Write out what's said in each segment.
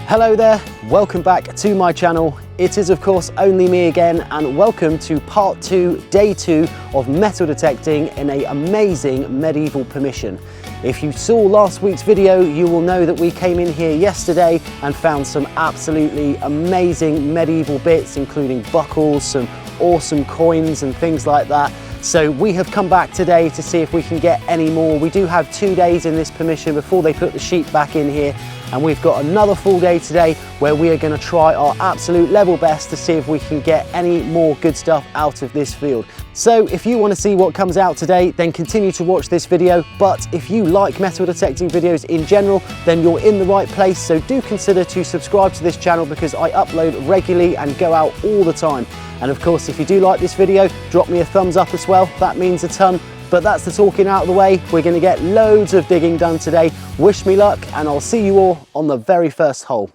Hello there, welcome back to my channel. It is of course only me again, and welcome to part 2, day 2 of metal detecting in an amazing medieval permission. If you saw last week's video, you will know that we came in here yesterday and found some absolutely amazing medieval bits, including buckles, some awesome coins and things like that. So we have come back today to see if we can get any more. We do have 2 days in this permission before they put the sheep back in here, and we've got another full day today where we are going to try our absolute level best to see if we can get any more good stuff out of this field. So if you want to see what comes out today, then continue to watch this video. But if you like metal detecting videos in general, then you're in the right place. So do consider to subscribe to this channel because I upload regularly and go out all the time. And of course, if you do like this video, drop me a thumbs up as well. That means a ton. But that's the talking out of the way. We're going to get loads of digging done today. Wish me luck, and I'll see you all on the very first hole.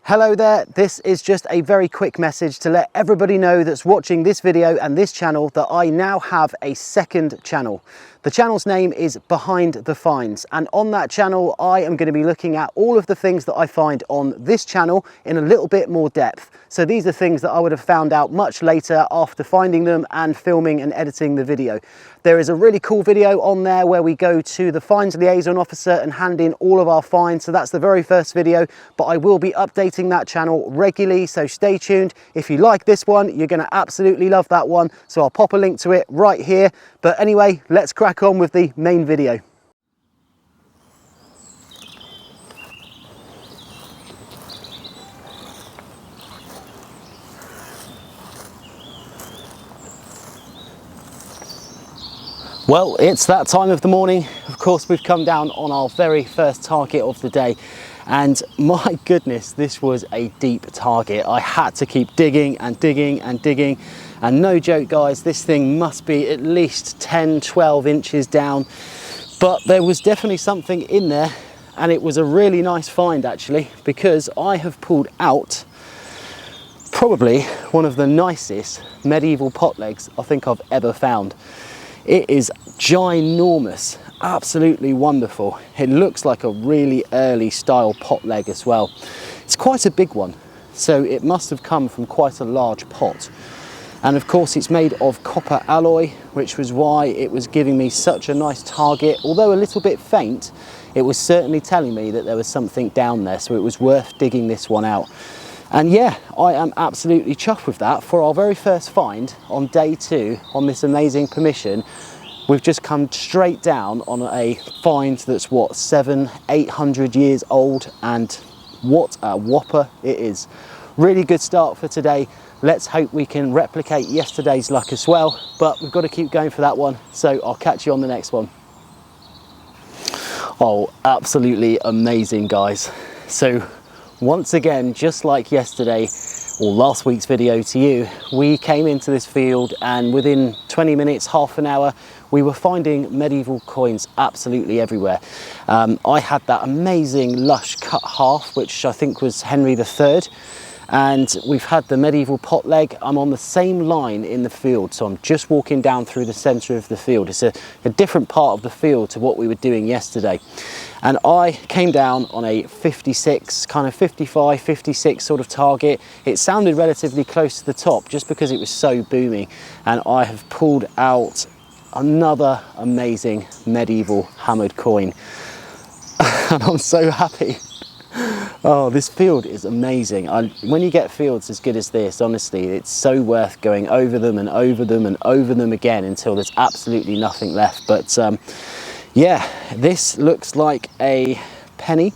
Hello there, this is just a very quick message to let everybody know that's watching this video and this channel that I now have a second channel. The channel's name is Behind the Finds, and on that channel I am going to be looking at all of the things that I find on this channel in a little bit more depth. So these are things that I would have found out much later after finding them and filming and editing the video. There is a really cool video on there where we go to the Finds Liaison Officer and hand in all of our finds. So that's the very first video, but I will be updating that channel regularly, so stay tuned. If you like this one, you're going to absolutely love that one. So I'll pop a link to it right here. But anyway, let's crack on with the main video. Well, it's that time of the morning. Of course, we've come down on our very first target of the day, and my goodness, this was a deep target. I had to keep digging and digging and digging, and no joke guys, this thing must be at least 10-12 inches down, but there was definitely something in there, and it was a really nice find actually, because I have pulled out probably one of the nicest medieval pot legs I think I've ever found. It is ginormous, absolutely wonderful. It looks like a really early style pot leg as well. It's quite a big one, so it must have come from quite a large pot. And of course it's made of copper alloy, which was why it was giving me such a nice target. Although a little bit faint, it was certainly telling me that there was something down there, so it was worth digging this one out. And yeah, I am absolutely chuffed with that. For our very first find on day 2 on this amazing permission, we've just come straight down on a find that's what, 700-800 years old, and what a whopper it is. Really good start for today. Let's hope we can replicate yesterday's luck as well, but we've got to keep going for that one. So I'll catch you on the next one. Oh, absolutely amazing guys. So once again, just like yesterday or last week's video to you, we came into this field and within 20 minutes, half an hour, we were finding medieval coins absolutely everywhere. I had that amazing lush cut half, which I think was Henry III. And we've had the medieval pot leg. I'm on the same line in the field, so I'm just walking down through the center of the field. It's a different part of the field to what we were doing yesterday. And I came down on a 56, kind of 55, 56 sort of target. It sounded relatively close to the top just because it was so booming. And I have pulled out another amazing medieval hammered coin. And I'm so happy. Oh, this field is amazing. When you get fields as good as this, honestly, it's so worth going over them and over them and over them again until there's absolutely nothing left. But yeah, this looks like a penny.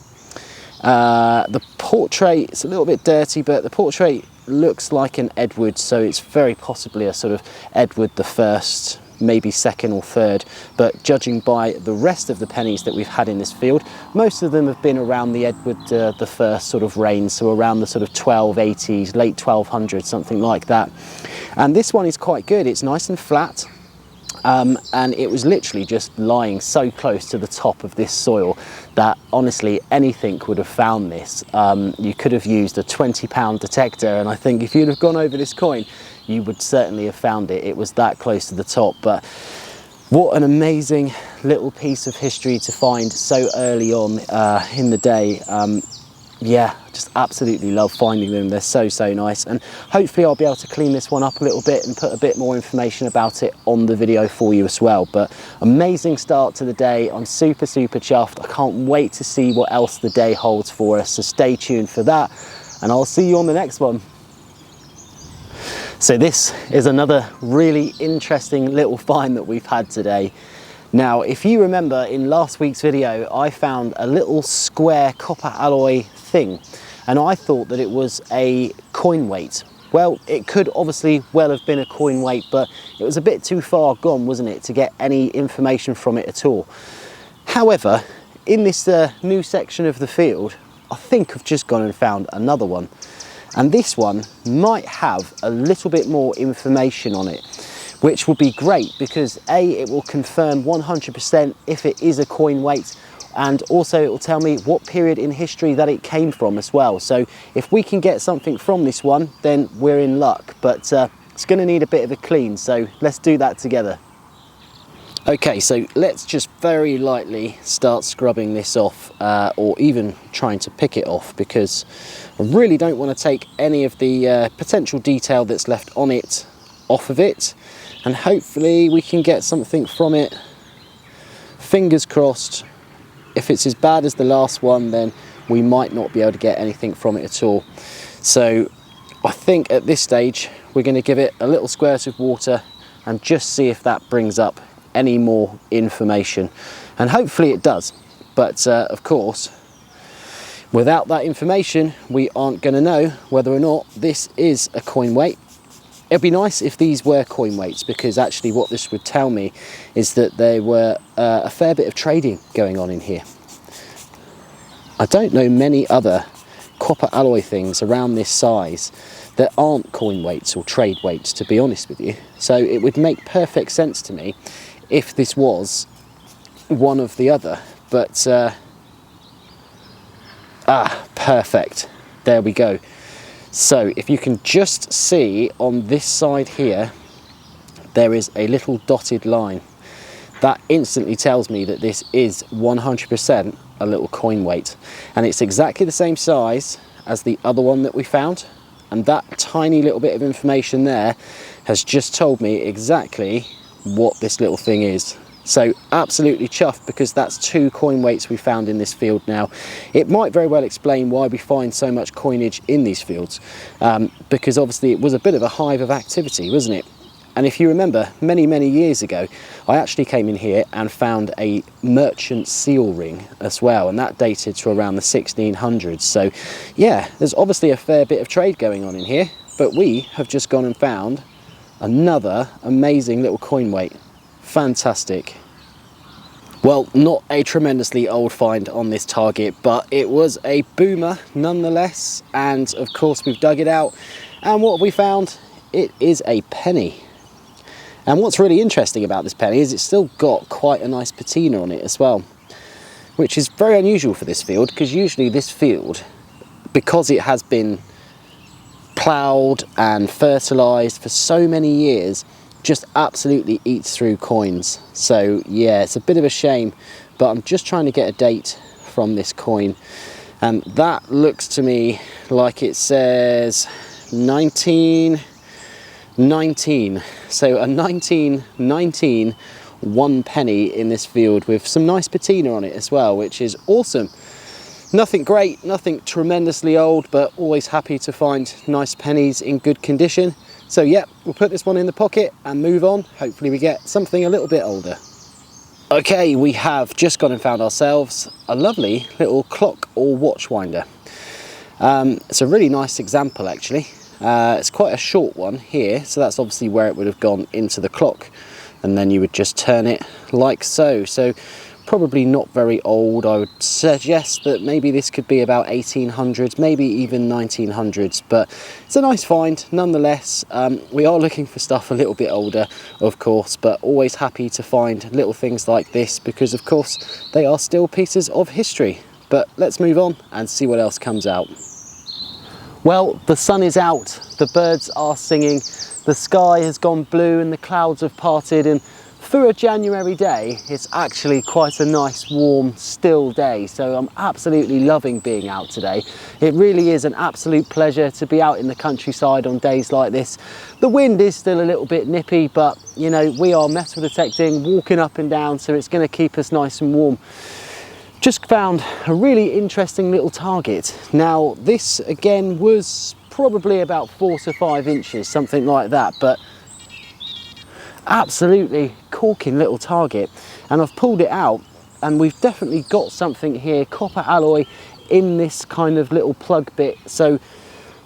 The portrait, it's a little bit dirty, but the portrait looks like an Edward, so it's very possibly a sort of Edward the First maybe second or third, but judging by the rest of the pennies that we've had in this field, most of them have been around the Edward the First sort of reign, so around the sort of 1280s, late 1200s, something like that. And this one is quite good. It's nice and flat. And it was literally just lying so close to the top of this soil that honestly anything would have found this. You could have used a £20 detector, and I think if you'd have gone over this coin you would certainly have found it. It was that close to the top. But what an amazing little piece of history to find so early on in the day. Yeah, just absolutely love finding them. They're so nice, and hopefully I'll be able to clean this one up a little bit and put a bit more information about it on the video for you as well. But amazing start to the day. I'm super chuffed. I can't wait to see what else the day holds for us, so stay tuned for that, and I'll see you on the next one. So this is another really interesting little find that we've had today. Now, if you remember in last week's video, I found a little square copper alloy thing, and I thought that it was a coin weight. Well, it could obviously well have been a coin weight, but it was a bit too far gone, wasn't it, to get any information from it at all. However, in this new section of the field, I think I've just gone and found another one. And this one might have a little bit more information on it, which will be great because A, it will confirm 100% if it is a coin weight, and also it will tell me what period in history that it came from as well. So if we can get something from this one, then we're in luck, but it's going to need a bit of a clean, so let's do that together. Okay, so let's just very lightly start scrubbing this off, or even trying to pick it off, because I really don't want to take any of the potential detail that's left on it off of it, and hopefully we can get something from it. Fingers crossed. If it's as bad as the last one, then we might not be able to get anything from it at all. So I think at this stage we're going to give it a little squirt of water and just see if that brings up any more information, and hopefully it does. But of course, without that information we aren't going to know whether or not this is a coin weight. It'd be nice if these were coin weights, because actually what this would tell me is that there were a fair bit of trading going on in here. I don't know many other copper alloy things around this size that aren't coin weights or trade weights, to be honest with you. So it would make perfect sense to me if this was one of the other. But perfect, there we go. So if you can just see on this side here, there is a little dotted line. That instantly tells me that this is 100% a little coin weight, and it's exactly the same size as the other one that we found, and that tiny little bit of information there has just told me exactly what this little thing is. So absolutely chuffed, because that's two coin weights we found in this field now. It might very well explain why we find so much coinage in these fields, because obviously it was a bit of a hive of activity, wasn't it? And if you remember, many years ago, I actually came in here and found a merchant seal ring as well, and that dated to around the 1600s. So yeah, there's obviously a fair bit of trade going on in here, but we have just gone and found another amazing little coin weight. Fantastic. Well, not a tremendously old find on this target, but it was a boomer nonetheless, and of course we've dug it out, and what have we found? It is a penny. And what's really interesting about this penny is it's still got quite a nice patina on it as well, which is very unusual for this field, because usually this field, because it has been ploughed and fertilised for so many years, just absolutely eats through coins. So yeah, it's a bit of a shame, but I'm just trying to get a date from this coin, and that looks to me like it says 1919. So a 1919 1 penny in this field with some nice patina on it as well, which is awesome. Nothing great, nothing tremendously old, but always happy to find nice pennies in good condition. So yeah, we'll put this one in the pocket and move on. Hopefully we get something a little bit older. Okay, we have just gone and found ourselves a lovely little clock or watch winder. It's a really nice example actually. It's quite a short one here, so that's obviously where it would have gone into the clock and then you would just turn it like so. So probably not very old. I would suggest that maybe this could be about 1800s, maybe even 1900s, but it's a nice find nonetheless. We are looking for stuff a little bit older, of course, but always happy to find little things like this because of course they are still pieces of history. But let's move on and see what else comes out. Well, the sun is out, the birds are singing, the sky has gone blue and the clouds have parted, and for a January day, it's actually quite a nice, warm, still day. So I'm absolutely loving being out today. It really is an absolute pleasure to be out in the countryside on days like this. The wind is still a little bit nippy, but you know, we are metal detecting, walking up and down, so it's going to keep us nice and warm. Just found a really interesting little target. Now, this again was probably about 4 to 5 inches, something like that, but absolutely corking little target. And I've pulled it out and we've definitely got something here, copper alloy in this kind of little plug bit. So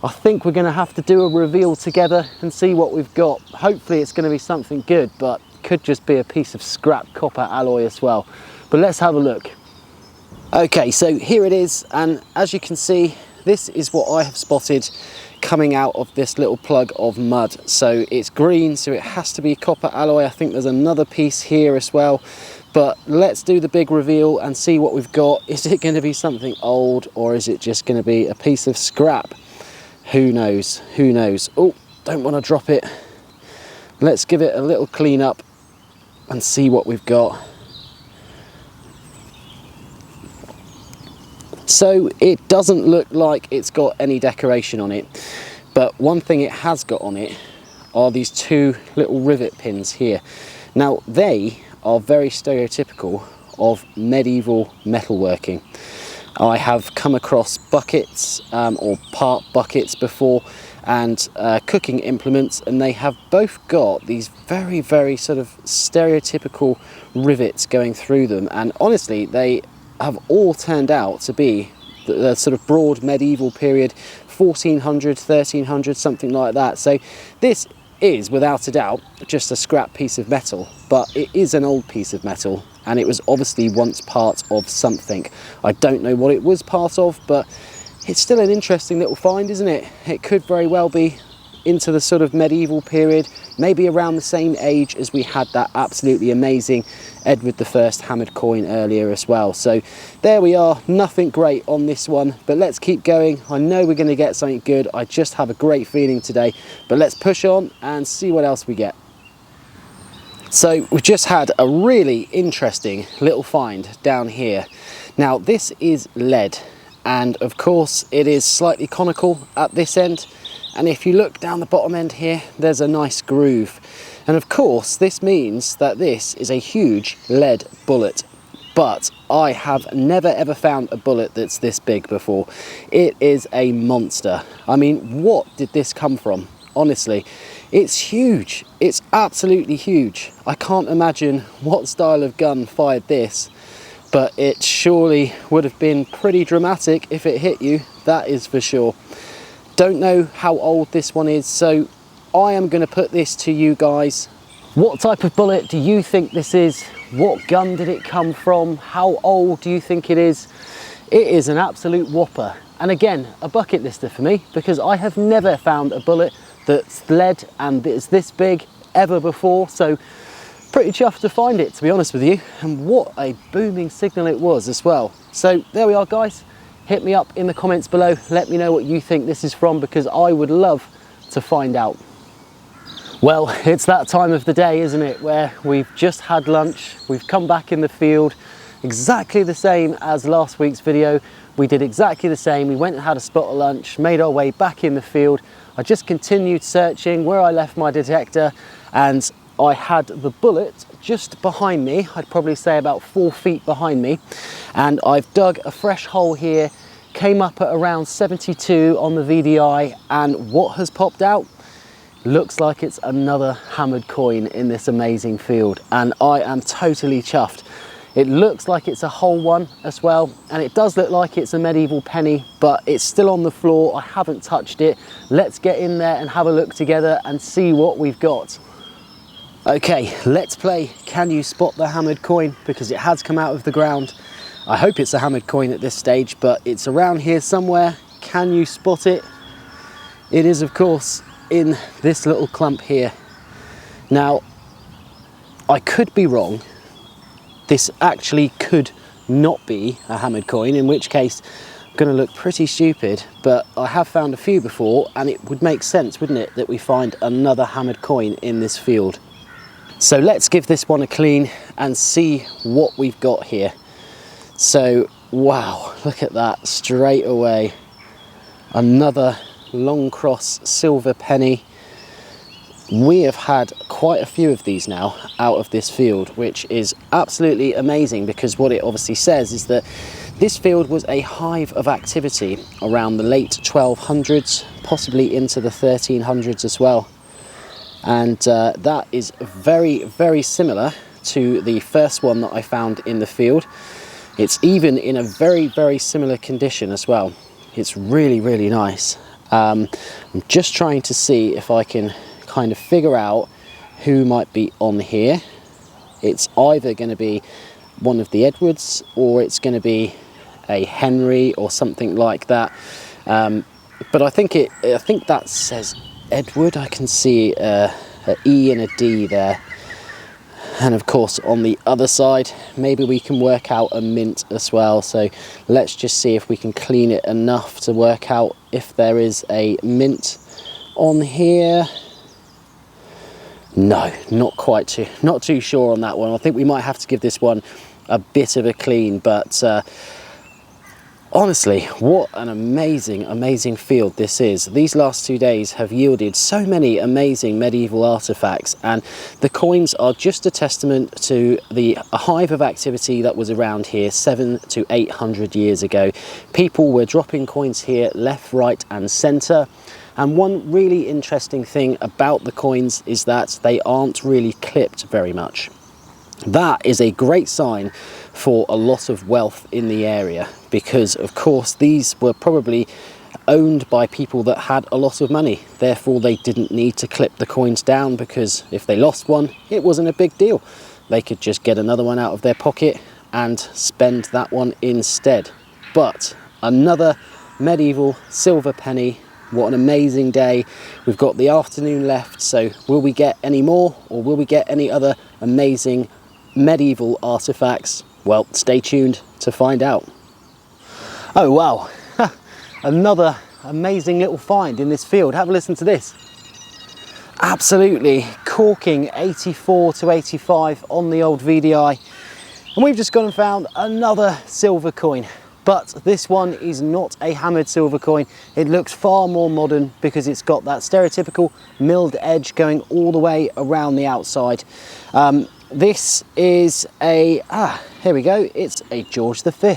I think we're going to have to do a reveal together and see what we've got. Hopefully it's going to be something good, but could just be a piece of scrap copper alloy as well. But let's have a look. Okay, so here it is, and as you can see, this is what I have spotted coming out of this little plug of mud. So it's green, so it has to be copper alloy. I think there's another piece here as well, but let's do the big reveal and see what we've got. Is it going to be something old, or is it just going to be a piece of scrap? Who knows? Who knows? Oh, don't want to drop it. Let's give it a little clean up and see what we've got. So it doesn't look like it's got any decoration on it, but one thing it has got on it are these 2 little rivet pins here. Now they are very stereotypical of medieval metalworking. I have come across buckets or part buckets before, and cooking implements, and they have both got these very, very sort of stereotypical rivets going through them, and honestly they have all turned out to be the sort of broad medieval period, 1400, 1300, something like that. So this is without a doubt just a scrap piece of metal, but it is an old piece of metal, and it was obviously once part of something. I don't know what it was part of, but it's still an interesting little find, isn't it? It could very well be into the sort of medieval period, maybe around the same age as we had that absolutely amazing Edward I hammered coin earlier as well. So there we are, nothing great on this one, but let's keep going. I know we're going to get something good. I just have a great feeling today, but let's push on and see what else we get. So we've just had a really interesting little find down here. Now this is lead, and of course it is slightly conical at this end, and if you look down the bottom end here, there's a nice groove. And of course, this means that this is a huge lead bullet. But I have never ever found a bullet that's this big before. It is a monster. I mean, what did this come from? Honestly, it's huge. It's absolutely huge. I can't imagine what style of gun fired this, but it surely would have been pretty dramatic if it hit you, that is for sure. Don't know how old this one is, so I am going to put this to you guys. What type of bullet do you think this is? What gun did it come from? How old do you think it is? It is an absolute whopper. And again, a bucket lister for me, because I have never found a bullet that's lead and is this big ever before. So pretty chuffed to find it, to be honest with you. And what a booming signal it was as well. So there we are, guys. Hit me up in the comments below. Let me know what you think this is from, because I would love to find out. Well, it's that time of the day, isn't it, where we've just had lunch, we've come back in the field, exactly the same as last week's video. We did exactly the same. We went and had a spot of lunch, made our way back in the field. I just continued searching where I left my detector, and I had the bullet just behind me. I'd probably say about 4 feet behind me. And I've dug a fresh hole here, came up at around 72 on the VDI, and what has popped out? Looks like it's another hammered coin in this amazing field, and I am totally chuffed. It looks like it's a whole one as well, and it does look like it's a medieval penny, but it's still on the floor. I haven't touched it. Let's get in there and have a look together and see what we've got. Okay, let's play Can You Spot the Hammered Coin, because it has come out of the ground. I hope it's a hammered coin at this stage, but it's around here somewhere. Can you spot it? It is, of course, in this little clump here. Now, I could be wrong. This actually could not be a hammered coin, in which case I'm going to look pretty stupid, but I have found a few before, and it would make sense, wouldn't it, that we find another hammered coin in this field. So let's give this one a clean and see what we've got here. So, wow, look at that, straight away. Another long cross silver penny. We have had quite a few of these now out of this field, which is absolutely amazing, because what it obviously says is that this field was a hive of activity around the late 1200s, possibly into the 1300s as well. And that is very, very similar to the first one that I found in the field. It's even in a very, very similar condition as well. It's really, really nice. I'm just trying to see if I can kind of figure out who might be on here. It's either going to be one of the Edwards, or it's going to be a Henry or something like that. But I think that says Edward. I can see a E and a D there. And of course on the other side, maybe we can work out a mint as well. So let's just see if we can clean it enough to work out if there is a mint on here. No, not too sure on that one. I think we might have to give this one a bit of a clean, but honestly, what an amazing, amazing field this is. These last 2 days have yielded so many amazing medieval artifacts, and the coins are just a testament to a hive of activity that was around here 700 to 800 years ago. People were dropping coins here left, right and centre. And one really interesting thing about the coins is that they aren't really clipped very much. That is a great sign for a lot of wealth in the area, because of course these were probably owned by people that had a lot of money. Therefore they didn't need to clip the coins down, because if they lost one, it wasn't a big deal. They could just get another one out of their pocket and spend that one instead. But another medieval silver penny. What an amazing day. We've got the afternoon left, so will we get any more, or will we get any other amazing medieval artifacts? Well, stay tuned to find out. Oh wow, another amazing little find in this field. Have a listen to this. Absolutely corking 84 to 85 on the old VDI. And we've just gone and found another silver coin. But this one is not a hammered silver coin. It looks far more modern because it's got that stereotypical milled edge going all the way around the outside. This is here we go, it's a George V.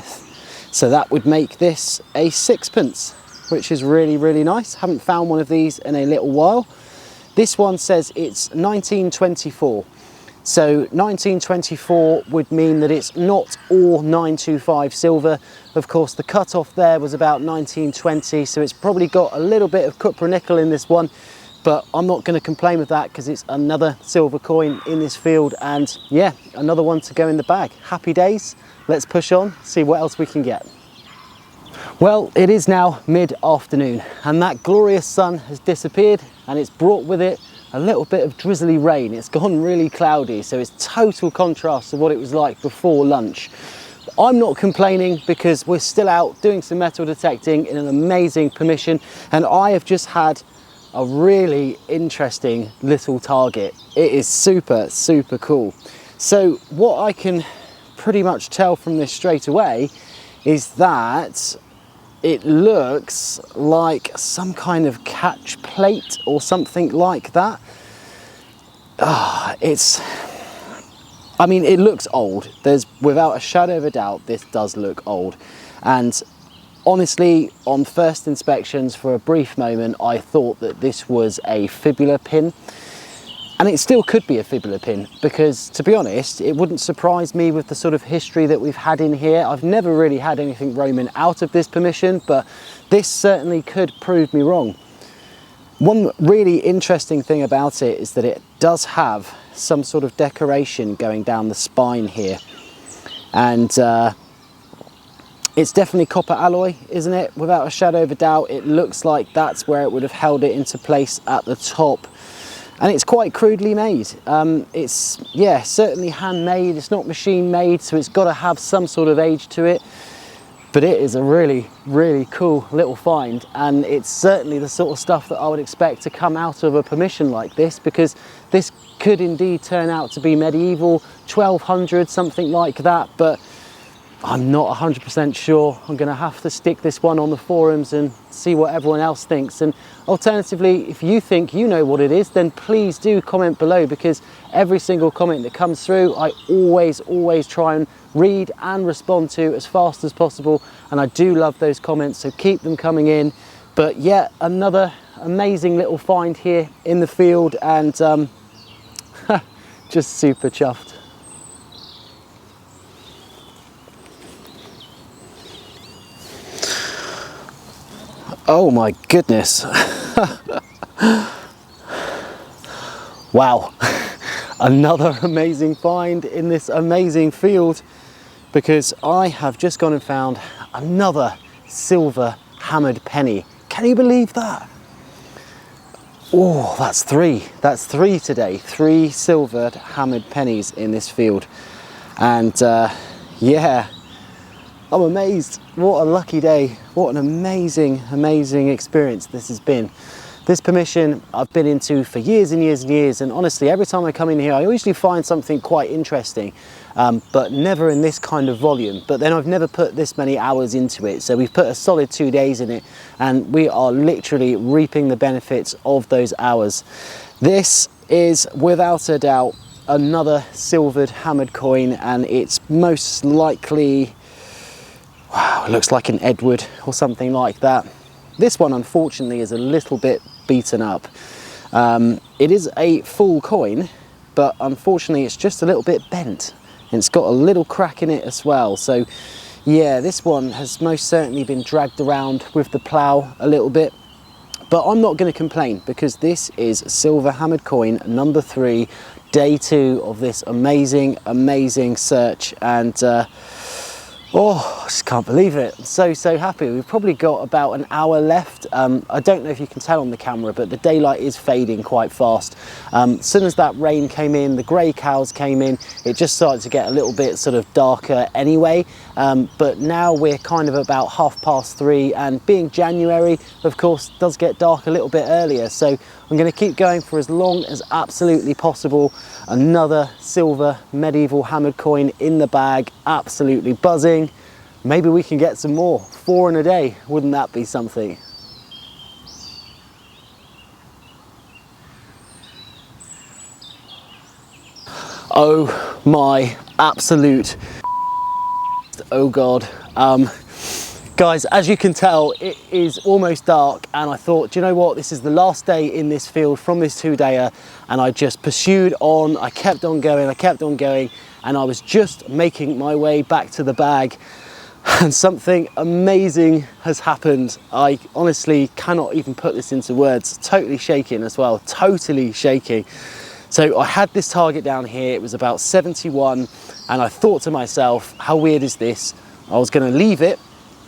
So that would make this a sixpence, which is really, really nice. Haven't found one of these in a little while. This one says it's 1924. So 1924 would mean that it's not all 925 silver. Of course, the cutoff there was about 1920, so it's probably got a little bit of cupra nickel in this one, but I'm not going to complain with that because it's another silver coin in this field, and yeah, another one to go in the bag. Happy days. Let's push on, see what else we can get. Well, it is now mid-afternoon, and that glorious sun has disappeared, and it's brought with it a little bit of drizzly rain. It's gone really cloudy, so it's total contrast to what it was like before lunch. I'm not complaining because we're still out doing some metal detecting in an amazing permission, and I have just had a really interesting little target. It is super, super cool. So what I can pretty much tell from this straight away is that it looks like some kind of catch plate or something like that. I mean, it looks old. There's, without a shadow of a doubt, this does look old. And honestly, on first inspections, for a brief moment, I thought that this was a fibula pin. And it still could be a fibula pin, because to be honest, it wouldn't surprise me with the sort of history that we've had in here. I've never really had anything Roman out of this permission, but this certainly could prove me wrong. One really interesting thing about it is that it does have some sort of decoration going down the spine here. And it's definitely copper alloy, isn't it? Without a shadow of a doubt, it looks like that's where it would have held it into place at the top. And it's quite crudely made. It's, yeah, certainly handmade. It's not machine made, so it's got to have some sort of age to it. But it is a really, really cool little find. And it's certainly the sort of stuff that I would expect to come out of a permission like this, because this could indeed turn out to be medieval, 1200, something like that. But I'm not 100% sure. I'm going to have to stick this one on the forums and see what everyone else thinks. And alternatively, if you think you know what it is, then please do comment below, because every single comment that comes through, I always try and read and respond to as fast as possible. And I do love those comments, so keep them coming in. But yeah, another amazing little find here in the field, and just super chuffed. Oh my goodness. Wow. Another amazing find in this amazing field, because I have just gone and found another silver hammered penny. Can you believe that? Oh, that's three. That's three today. 3 silvered hammered pennies in this field. And yeah, I'm amazed. What a lucky day. What an amazing experience this has been. This permission I've been into for years and years and years, and honestly, every time I come in here, I usually find something quite interesting, but never in this kind of volume. But then I've never put this many hours into it. So we've put a solid 2 days in it, and we are literally reaping the benefits of those hours. This is without a doubt another silvered hammered coin, and it's most likely, wow, it looks like an Edward or something like that. This one, unfortunately, is a little bit beaten up. It is a full coin, but unfortunately, it's just a little bit bent. And it's got a little crack in it as well. So yeah, this one has most certainly been dragged around with the plough a little bit. But I'm not going to complain, because this is silver hammered coin number 3, day 2 of this amazing search. And oh, I just can't believe it. I'm so happy. We've probably got about an hour left. I don't know if you can tell on the camera, but the daylight is fading quite fast. As soon as that rain came in, the grey cows came in, it just started to get a little bit sort of darker anyway. But now we're kind of about 3:30, and being January, of course, does get dark a little bit earlier. So I'm going to keep going for as long as absolutely possible. Another silver medieval hammered coin in the bag, absolutely buzzing. Maybe we can get some more. 4 in a day, wouldn't that be something? Oh my absolute, oh God. Guys, as you can tell, it is almost dark, and I thought, do you know what, this is the last day in this field from this 2-dayer, and I just pursued on. I kept on going, and I was just making my way back to the bag, and something amazing has happened. I honestly cannot even put this into words. Totally shaking as well, totally shaking. So I had this target down here, it was about 71, and I thought to myself, how weird is this? I was going to leave it,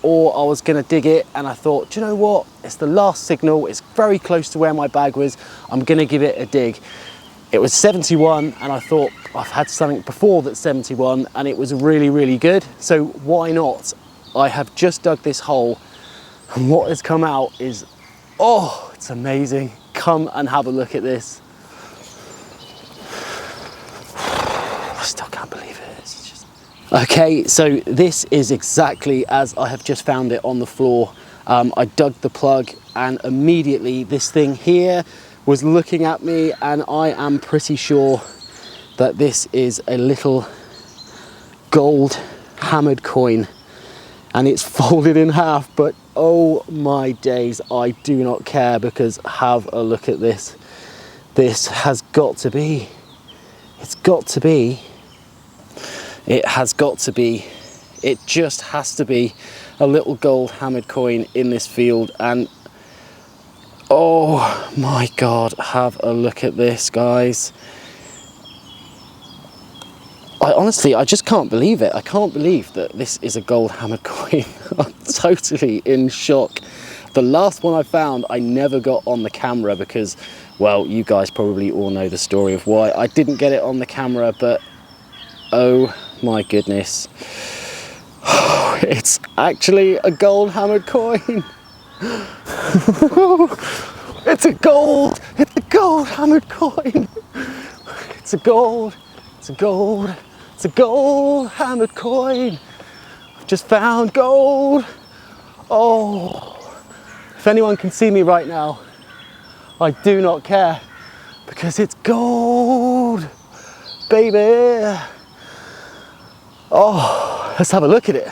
or I was going to dig it, and I thought, do you know what, it's the last signal, it's very close to where my bag was, I'm going to give it a dig. It was 71, and I thought, I've had something before that's 71, and it was really good, so why not? I have just dug this hole, and what has come out is, oh, it's amazing. Come and have a look at this. I still can't believe it. It's just... Okay, so this is exactly as I have just found it on the floor. I dug the plug, and immediately this thing here was looking at me, and I am pretty sure that this is a little gold hammered coin, and it's folded in half, but oh my days, I do not care, because have a look at this. This has got to be, it's got to be, it has got to be, it just has to be a little gold hammered coin in this field. And oh my God, have a look at this, guys. I just can't believe it. I can't believe that this is a gold hammered coin. I'm totally in shock. The last one I found, I never got on the camera because, well, you guys probably all know the story of why I didn't get it on the camera, but oh my goodness. It's actually a gold hammered coin. It's a gold hammered coin. It's a gold hammered coin. I've just found gold. Oh, if anyone can see me right now, I do not care because it's gold, baby. Oh, let's have a look at it.